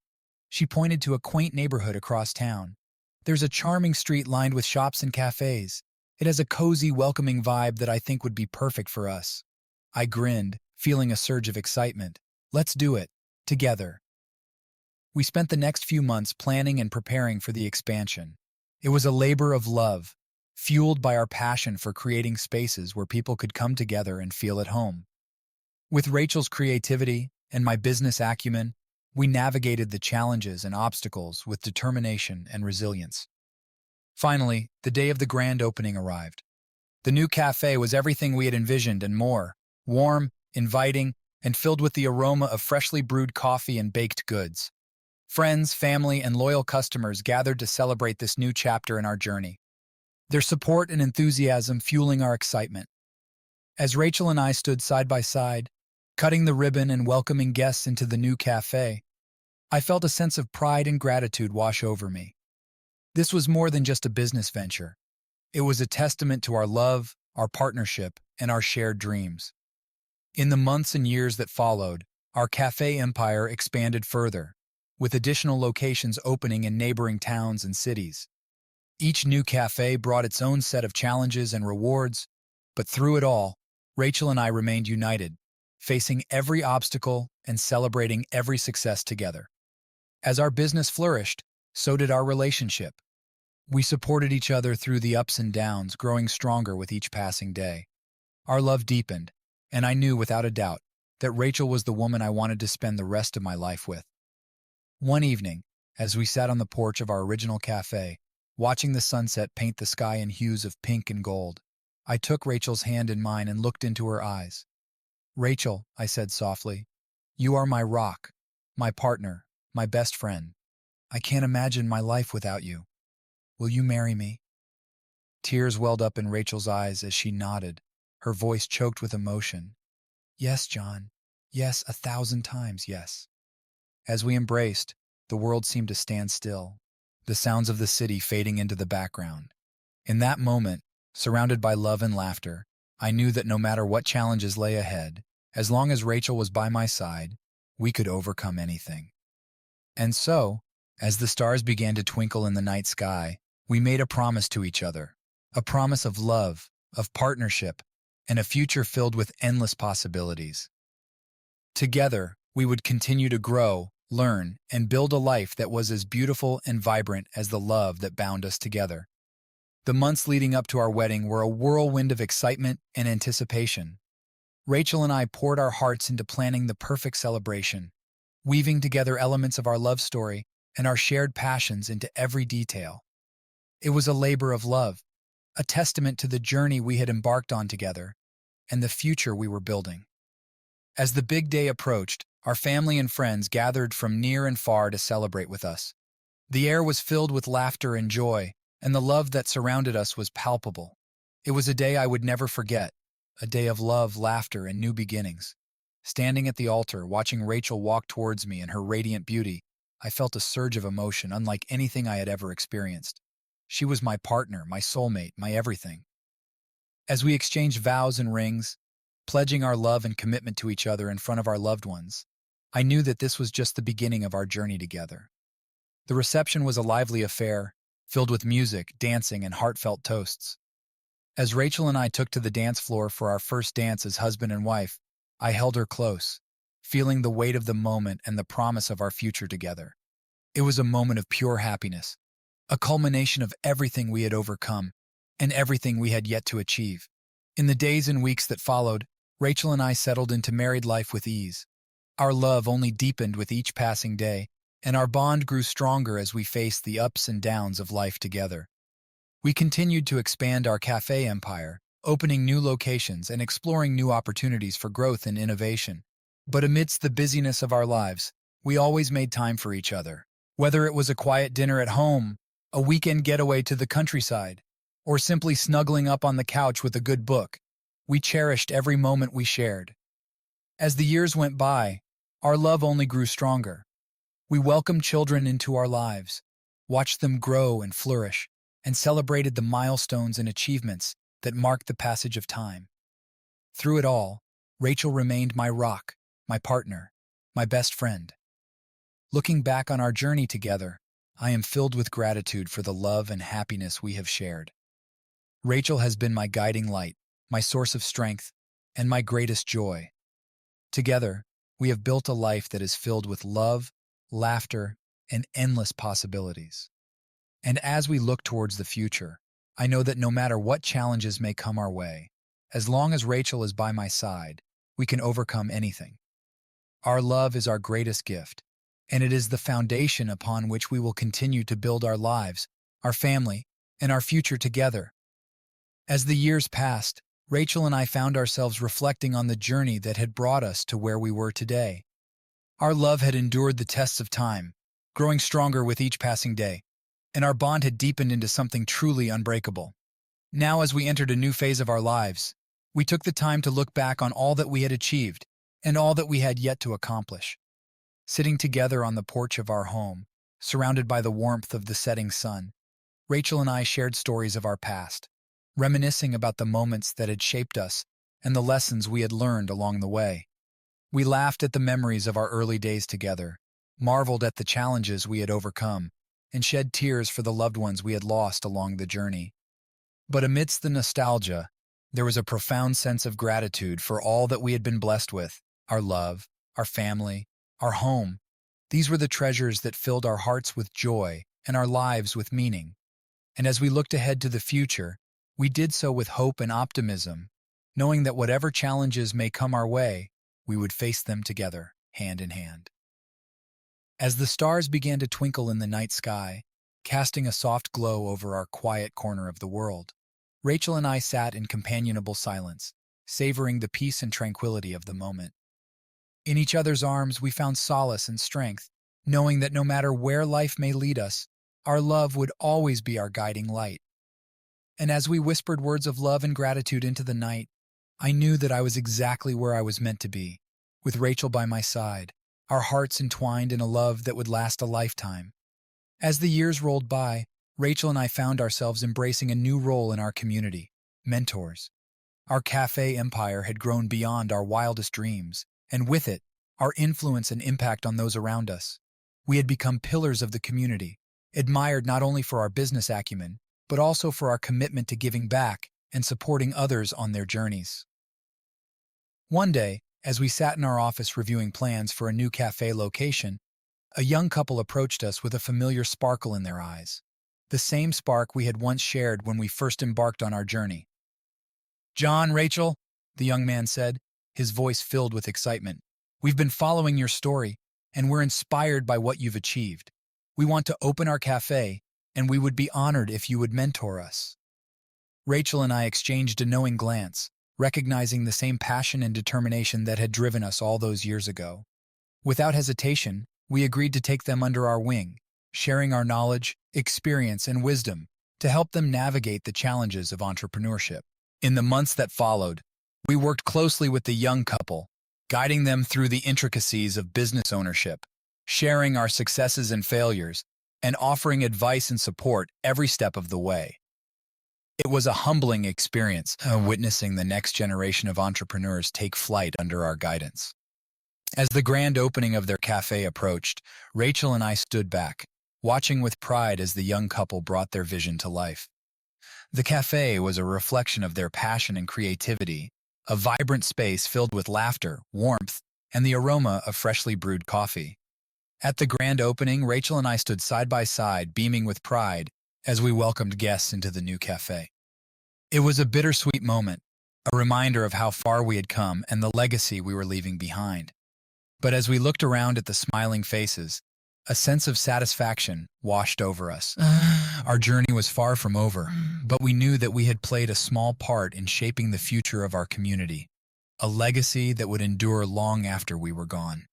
She pointed to a quaint neighborhood across town. "There's a charming street lined with shops and cafes. It has a cozy, welcoming vibe that I think would be perfect for us." I grinned, feeling a surge of excitement. "Let's do it. Together." We spent the next few months planning and preparing for the expansion. It was a labor of love, fueled by our passion for creating spaces where people could come together and feel at home. With Rachel's creativity and my business acumen, we navigated the challenges and obstacles with determination and resilience. Finally, the day of the grand opening arrived. The new cafe was everything we had envisioned and more: warm, inviting, and filled with the aroma of freshly brewed coffee and baked goods. Friends, family, and loyal customers gathered to celebrate this new chapter in our journey, their support and enthusiasm fueling our excitement. As Rachel and I stood side by side, cutting the ribbon and welcoming guests into the new cafe, I felt a sense of pride and gratitude wash over me. This was more than just a business venture. It was a testament to our love, our partnership, and our shared dreams. In the months and years that followed, our cafe empire expanded further, with additional locations opening in neighboring towns and cities. Each new cafe brought its own set of challenges and rewards, but through it all, Rachel and I remained united, facing every obstacle and celebrating every success together. As our business flourished, so did our relationship. We supported each other through the ups and downs, growing stronger with each passing day. Our love deepened, and I knew without a doubt that Rachel was the woman I wanted to spend the rest of my life with. One evening, as we sat on the porch of our original cafe, watching the sunset paint the sky in hues of pink and gold, I took Rachel's hand in mine and looked into her eyes. "Rachel," I said softly, "you are my rock, my partner, my best friend. I can't imagine my life without you. Will you marry me?" Tears welled up in Rachel's eyes as she nodded, her voice choked with emotion. "Yes, John. Yes, 1,000 times yes." As we embraced, the world seemed to stand still, the sounds of the city fading into the background. In that moment, surrounded by love and laughter, I knew that no matter what challenges lay ahead, as long as Rachel was by my side, we could overcome anything. And so, as the stars began to twinkle in the night sky, we made a promise to each other, a promise of love, of partnership, and a future filled with endless possibilities. Together, we would continue to grow, learn, and build a life that was as beautiful and vibrant as the love that bound us together. The months leading up to our wedding were a whirlwind of excitement and anticipation. Rachel and I poured our hearts into planning the perfect celebration, weaving together elements of our love story and our shared passions into every detail. It was a labor of love, a testament to the journey we had embarked on together and the future we were building. As the big day approached, our family and friends gathered from near and far to celebrate with us. The air was filled with laughter and joy, and the love that surrounded us was palpable. It was a day I would never forget, a day of love, laughter, and new beginnings. Standing at the altar, watching Rachel walk towards me in her radiant beauty, I felt a surge of emotion unlike anything I had ever experienced. She was my partner, my soulmate, my everything. As we exchanged vows and rings, pledging our love and commitment to each other in front of our loved ones, I knew that this was just the beginning of our journey together. The reception was a lively affair, filled with music, dancing, and heartfelt toasts. As Rachel and I took to the dance floor for our first dance as husband and wife, I held her close, feeling the weight of the moment and the promise of our future together. It was a moment of pure happiness, a culmination of everything we had overcome and everything we had yet to achieve. In the days and weeks that followed, Rachel and I settled into married life with ease. Our love only deepened with each passing day, and our bond grew stronger as we faced the ups and downs of life together. We continued to expand our cafe empire, opening new locations and exploring new opportunities for growth and innovation. But amidst the busyness of our lives, we always made time for each other. Whether it was a quiet dinner at home, a weekend getaway to the countryside, or simply snuggling up on the couch with a good book, we cherished every moment we shared. As the years went by, our love only grew stronger. We welcomed children into our lives, watched them grow and flourish, and celebrated the milestones and achievements that marked the passage of time. Through it all, Rachel remained my rock, my partner, my best friend. Looking back on our journey together, I am filled with gratitude for the love and happiness we have shared. Rachel has been my guiding light, my source of strength, and my greatest joy. Together, we have built a life that is filled with love, laughter, and endless possibilities. And as we look towards the future, I know that no matter what challenges may come our way, as long as Rachel is by my side, we can overcome anything. Our love is our greatest gift, and it is the foundation upon which we will continue to build our lives, our family, and our future together. As the years passed, Rachel and I found ourselves reflecting on the journey that had brought us to where we were today. Our love had endured the tests of time, growing stronger with each passing day, and our bond had deepened into something truly unbreakable. Now, as we entered a new phase of our lives, we took the time to look back on all that we had achieved and all that we had yet to accomplish. Sitting together on the porch of our home, surrounded by the warmth of the setting sun, Rachel and I shared stories of our past, reminiscing about the moments that had shaped us and the lessons we had learned along the way. We laughed at the memories of our early days together, marveled at the challenges we had overcome, and shed tears for the loved ones we had lost along the journey. But amidst the nostalgia, there was a profound sense of gratitude for all that we had been blessed with: our love, our family, our home. These were the treasures that filled our hearts with joy and our lives with meaning. And as we looked ahead to the future, we did so with hope and optimism, knowing that whatever challenges may come our way, we would face them together, hand in hand. As the stars began to twinkle in the night sky, casting a soft glow over our quiet corner of the world, Rachel and I sat in companionable silence, savoring the peace and tranquility of the moment. In each other's arms, we found solace and strength, knowing that no matter where life may lead us, our love would always be our guiding light. And as we whispered words of love and gratitude into the night, I knew that I was exactly where I was meant to be, with Rachel by my side, our hearts entwined in a love that would last a lifetime. As the years rolled by, Rachel and I found ourselves embracing a new role in our community: mentors. Our cafe empire had grown beyond our wildest dreams, and with it, our influence and impact on those around us. We had become pillars of the community, admired not only for our business acumen, but also for our commitment to giving back and supporting others on their journeys. One day, as we sat in our office reviewing plans for a new cafe location, a young couple approached us with a familiar sparkle in their eyes, the same spark we had once shared when we first embarked on our journey. "John, Rachel," the young man said, his voice filled with excitement, "we've been following your story, and we're inspired by what you've achieved. We want to open our cafe, and we would be honored if you would mentor us." Rachel and I exchanged a knowing glance, recognizing the same passion and determination that had driven us all those years ago. Without hesitation, we agreed to take them under our wing, sharing our knowledge, experience, and wisdom to help them navigate the challenges of entrepreneurship. In the months that followed, we worked closely with the young couple, guiding them through the intricacies of business ownership, sharing our successes and failures, and offering advice and support every step of the way. It was a humbling experience, witnessing the next generation of entrepreneurs take flight under our guidance. As the grand opening of their cafe approached, Rachel and I stood back, watching with pride as the young couple brought their vision to life. The cafe was a reflection of their passion and creativity, a vibrant space filled with laughter, warmth, and the aroma of freshly brewed coffee. At the grand opening, Rachel and I stood side by side, beaming with pride, as we welcomed guests into the new cafe. It was a bittersweet moment, a reminder of how far we had come and the legacy we were leaving behind. But as we looked around at the smiling faces, a sense of satisfaction washed over us. Our journey was far from over, but we knew that we had played a small part in shaping the future of our community, a legacy that would endure long after we were gone.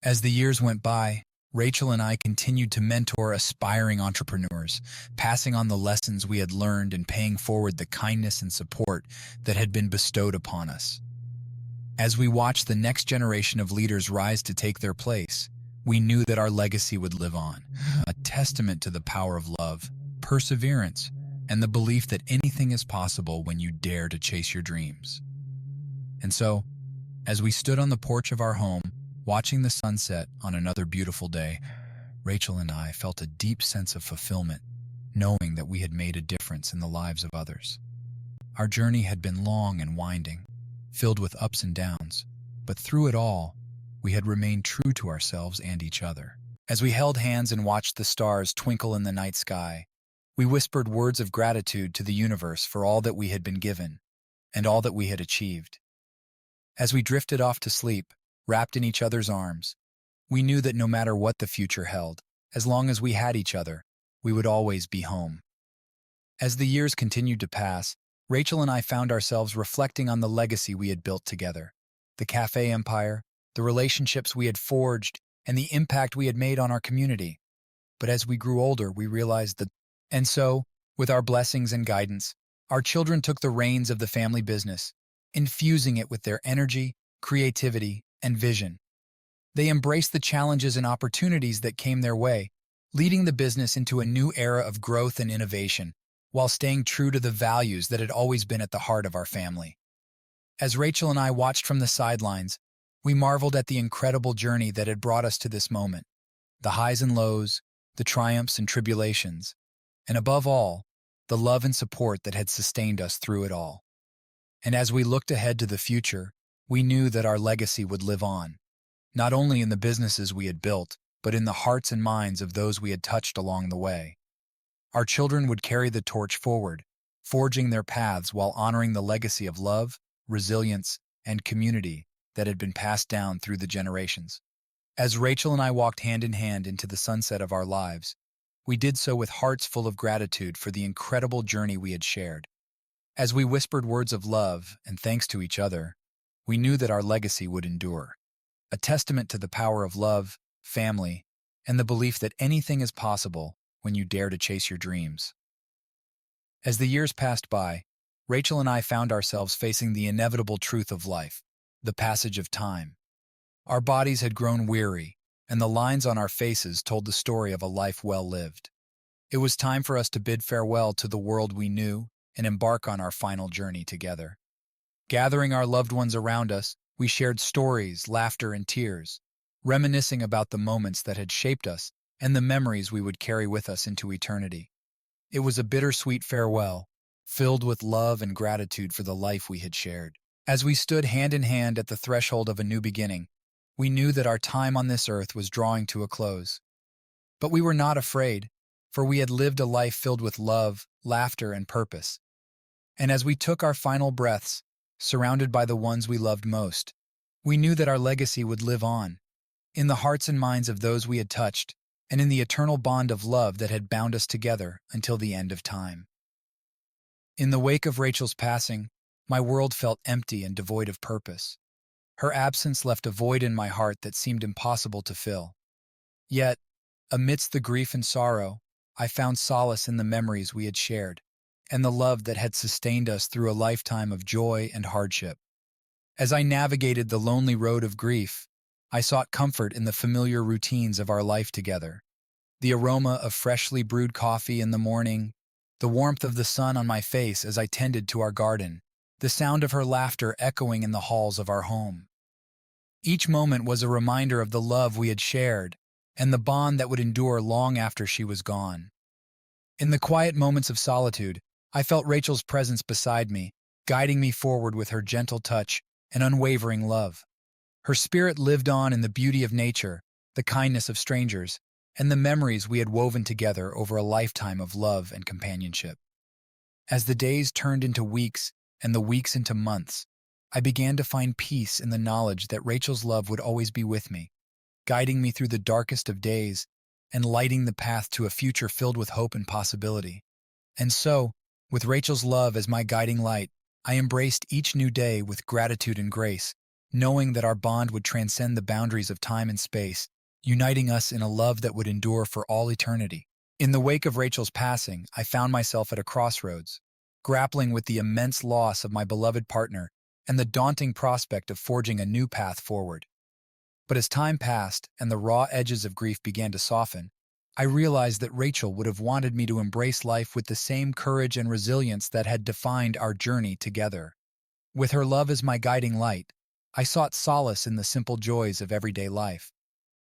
As the years went by, Rachel and I continued to mentor aspiring entrepreneurs, passing on the lessons we had learned and paying forward the kindness and support that had been bestowed upon us. As we watched the next generation of leaders rise to take their place, we knew that our legacy would live on, a testament to the power of love, perseverance, and the belief that anything is possible when you dare to chase your dreams. And so, as we stood on the porch of our home, watching the sunset on another beautiful day, Rachel and I felt a deep sense of fulfillment, knowing that we had made a difference in the lives of others. Our journey had been long and winding, filled with ups and downs, but through it all, we had remained true to ourselves and each other. As we held hands and watched the stars twinkle in the night sky, we whispered words of gratitude to the universe for all that we had been given and all that we had achieved. As we drifted off to sleep, wrapped in each other's arms, we knew that no matter what the future held, as long as we had each other, we would always be home. As the years continued to pass, Rachel and I found ourselves reflecting on the legacy we had built together, the cafe empire, the relationships we had forged, and the impact we had made on our community. But as we grew older, we realized that, and so, with our blessings and guidance, our children took the reins of the family business, infusing it with their energy, creativity, and vision. They embraced the challenges and opportunities that came their way, leading the business into a new era of growth and innovation, while staying true to the values that had always been at the heart of our family. As Rachel and I watched from the sidelines, we marveled at the incredible journey that had brought us to this moment, the highs and lows, the triumphs and tribulations, and above all, the love and support that had sustained us through it all. And as we looked ahead to the future, we knew that our legacy would live on, not only in the businesses we had built, but in the hearts and minds of those we had touched along the way. Our children would carry the torch forward, forging their paths while honoring the legacy of love, resilience, and community that had been passed down through the generations. As Rachel and I walked hand in hand into the sunset of our lives, we did so with hearts full of gratitude for the incredible journey we had shared. As we whispered words of love and thanks to each other, we knew that our legacy would endure, a testament to the power of love, family, and the belief that anything is possible when you dare to chase your dreams. As the years passed by, Rachel and I found ourselves facing the inevitable truth of life, the passage of time. Our bodies had grown weary, and the lines on our faces told the story of a life well lived. It was time for us to bid farewell to the world we knew and embark on our final journey together. Gathering our loved ones around us, we shared stories, laughter, and tears, reminiscing about the moments that had shaped us and the memories we would carry with us into eternity. It was a bittersweet farewell, filled with love and gratitude for the life we had shared. As we stood hand in hand at the threshold of a new beginning, we knew that our time on this earth was drawing to a close. But we were not afraid, for we had lived a life filled with love, laughter, and purpose. And as we took our final breaths, surrounded by the ones we loved most, we knew that our legacy would live on, in the hearts and minds of those we had touched, and in the eternal bond of love that had bound us together until the end of time. In the wake of Rachel's passing, my world felt empty and devoid of purpose. Her absence left a void in my heart that seemed impossible to fill. Yet, amidst the grief and sorrow, I found solace in the memories we had shared, and the love that had sustained us through a lifetime of joy and hardship. As I navigated the lonely road of grief, I sought comfort in the familiar routines of our life together. The aroma of freshly brewed coffee in the morning, the warmth of the sun on my face as I tended to our garden, the sound of her laughter echoing in the halls of our home. Each moment was a reminder of the love we had shared and the bond that would endure long after she was gone. In the quiet moments of solitude, I felt Rachel's presence beside me, guiding me forward with her gentle touch and unwavering love. Her spirit lived on in the beauty of nature, the kindness of strangers, and the memories we had woven together over a lifetime of love and companionship. As the days turned into weeks and the weeks into months, I began to find peace in the knowledge that Rachel's love would always be with me, guiding me through the darkest of days and lighting the path to a future filled with hope and possibility. And so, with Rachel's love as my guiding light, I embraced each new day with gratitude and grace, knowing that our bond would transcend the boundaries of time and space, uniting us in a love that would endure for all eternity. In the wake of Rachel's passing, I found myself at a crossroads, grappling with the immense loss of my beloved partner and the daunting prospect of forging a new path forward. But as time passed and the raw edges of grief began to soften, I realized that Rachel would have wanted me to embrace life with the same courage and resilience that had defined our journey together. With her love as my guiding light, I sought solace in the simple joys of everyday life.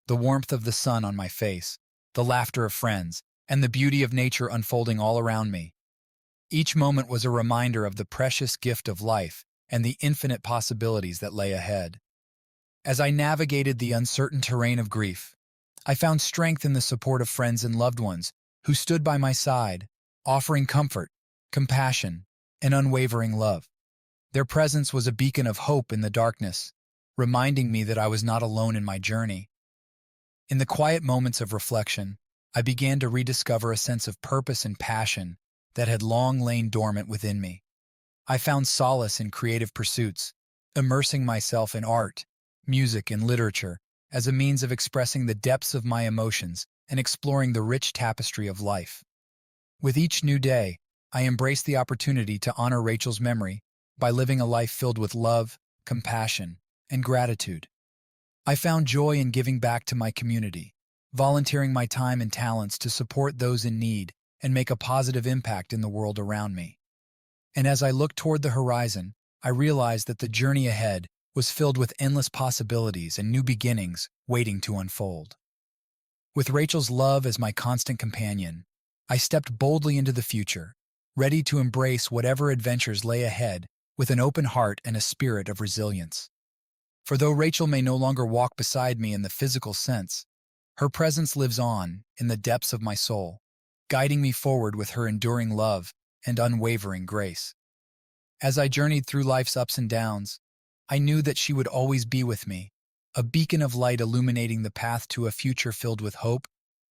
The warmth of the sun on my face, the laughter of friends, and the beauty of nature unfolding all around me. Each moment was a reminder of the precious gift of life and the infinite possibilities that lay ahead. As I navigated the uncertain terrain of grief, I found strength in the support of friends and loved ones who stood by my side, offering comfort, compassion, and unwavering love. Their presence was a beacon of hope in the darkness, reminding me that I was not alone in my journey. In the quiet moments of reflection, I began to rediscover a sense of purpose and passion that had long lain dormant within me. I found solace in creative pursuits, immersing myself in art, music, and literature as a means of expressing the depths of my emotions and exploring the rich tapestry of life. With each new day, I embraced the opportunity to honor Rachel's memory by living a life filled with love, compassion, and gratitude. I found joy in giving back to my community, volunteering my time and talents to support those in need and make a positive impact in the world around me. And as I looked toward the horizon, I realized that the journey ahead was filled with endless possibilities and new beginnings waiting to unfold. With Rachel's love as my constant companion, I stepped boldly into the future, ready to embrace whatever adventures lay ahead with an open heart and a spirit of resilience. For though Rachel may no longer walk beside me in the physical sense, her presence lives on in the depths of my soul, guiding me forward with her enduring love and unwavering grace. As I journeyed through life's ups and downs, I knew that she would always be with me, a beacon of light illuminating the path to a future filled with hope,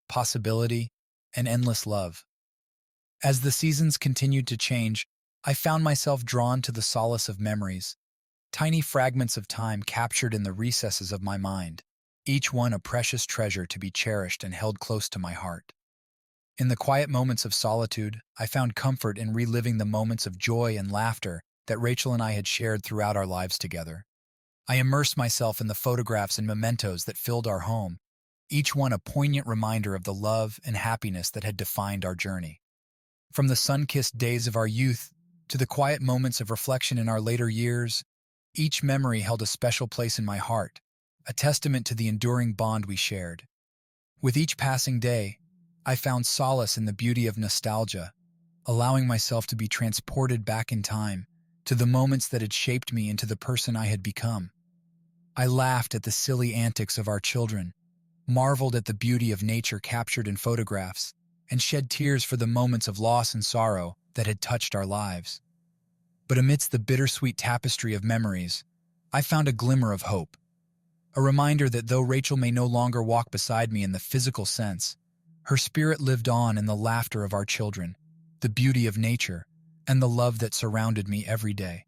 possibility, and endless love. As the seasons continued to change, I found myself drawn to the solace of memories, tiny fragments of time captured in the recesses of my mind, each one a precious treasure to be cherished and held close to my heart. In the quiet moments of solitude, I found comfort in reliving the moments of joy and laughter that Rachel and I had shared throughout our lives together. I immersed myself in the photographs and mementos that filled our home, each one a poignant reminder of the love and happiness that had defined our journey. From the sun-kissed days of our youth to the quiet moments of reflection in our later years, each memory held a special place in my heart, a testament to the enduring bond we shared. With each passing day, I found solace in the beauty of nostalgia, allowing myself to be transported back in time to the moments that had shaped me into the person I had become. I laughed at the silly antics of our children, marveled at the beauty of nature captured in photographs, and shed tears for the moments of loss and sorrow that had touched our lives. But amidst the bittersweet tapestry of memories, I found a glimmer of hope, a reminder that though Rachel may no longer walk beside me in the physical sense, her spirit lived on in the laughter of our children, the beauty of nature, and the love that surrounded me every day.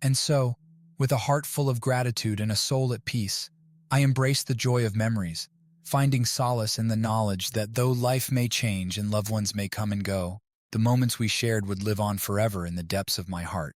And so, with a heart full of gratitude and a soul at peace, I embraced the joy of memories, finding solace in the knowledge that though life may change and loved ones may come and go, the moments we shared would live on forever in the depths of my heart.